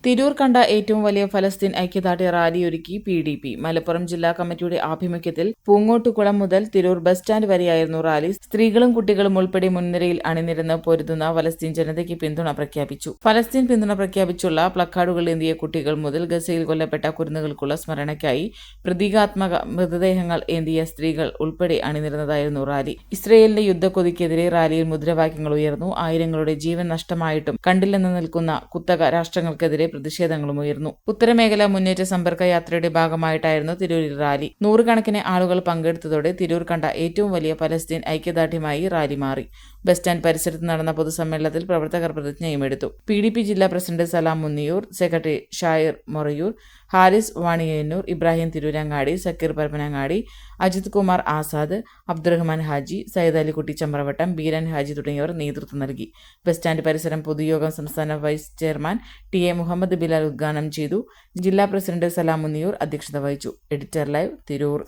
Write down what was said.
തിരൂർ കണ്ട ഏറ്റവും വലിയ ഫലസ്തീൻ ഐക്യദാർഢ്യ റാലിയൊരുക്കി PDP. മലപ്പുറം ജില്ലാ കമ്മിറ്റിയുടെ ആഭിമുഖ്യത്തിൽ പൂങ്ങോട്ടുകുളം മുതൽ തിരൂർ ബസ് സ്റ്റാൻഡ് വരെയായിരുന്നു റാലി. സ്ത്രീകളും കുട്ടികളും ഉൾപ്പെടെ മുൻനിരയിൽ അണിനിരന്ന് പൊരുതുന്ന ഫലസ്തീൻ ജനതയ്ക്ക് പിന്തുണ പ്രഖ്യാപിച്ചു. ഫലസ്തീൻ പിന്തുണ പ്രഖ്യാപിച്ചുള്ള പ്ലക്കാർഡുകൾ ഏന്തിയ കുട്ടികൾ മുതൽ ഗസയിൽ കൊല്ലപ്പെട്ട കുരുന്നുകൾക്കുള്ള സ്മരണയ്ക്കായി പ്രതീകാത്മക മൃതദേഹങ്ങൾ ഏന്തിയ സ്ത്രീകൾ ഉൾപ്പെടെ അണിനിരന്നതായിരുന്നു റാലി. ഇസ്രയേലിന്റെ യുദ്ധക്കൊതിക്കെതിരെ റാലിയിൽ മുദ്രാവാക്യങ്ങൾ ഉയർന്നു. ആയിരങ്ങളുടെ ജീവൻ നഷ്ടമായിട്ടും കണ്ടില്ലെന്ന് നിൽക്കുന്ന കുത്തക രാഷ്ട്രങ്ങൾക്കെതിരെ പ്രതിഷേധങ്ങളും ഉയർന്നു. ഉത്തരമേഖല മുന്നേറ്റ സമ്പർക്ക യാത്രയുടെ ഭാഗമായിട്ടായിരുന്നു തിരൂരിൽ റാലി. നൂറുകണക്കിന് ആളുകൾ പങ്കെടുത്തതോടെ തിരൂർ കണ്ട ഏറ്റവും വലിയ ഫലസ്തീൻ ഐക്യദാർഢ്യമായി റാലി മാറി. ബസ് സ്റ്റാൻഡ് പരിസരത്ത് നടന്ന പൊതുസമ്മേളനത്തിൽ പ്രവർത്തകർ പ്രതിജ്ഞയും എടുത്തു. PDP ജില്ലാ പ്രസിഡന്റ് സലാം മുന്നിയൂർ, സെക്രട്ടറി ഷായിർ മൊറയൂർ, ഹാരിസ് വാണിയന്നൂർ, ഇബ്രാഹിം തിരൂരങ്ങാടി, സക്കീർ പരപ്പനങ്ങാടി, അജിത് കുമാർ ആസാദ്, അബ്ദുറഹ്മാൻ ഹാജി, സയ്യിദ് അലിക്കുട്ടി ചമ്രവട്ടം, ബീരൻ ഹാജി തുടങ്ങിയവർ നേതൃത്വം നൽകി. ബസ് സ്റ്റാൻഡ് പരിസരം പൊതുയോഗം സംസ്ഥാന vice chairman TA Muhammad Bilal ഉദ്ഘാടനം ചെയ്തു. ജില്ലാ പ്രസിഡന്റ് സലാം മുന്നിയൂർ അധ്യക്ഷത വഹിച്ചു. Editor live, Tirur.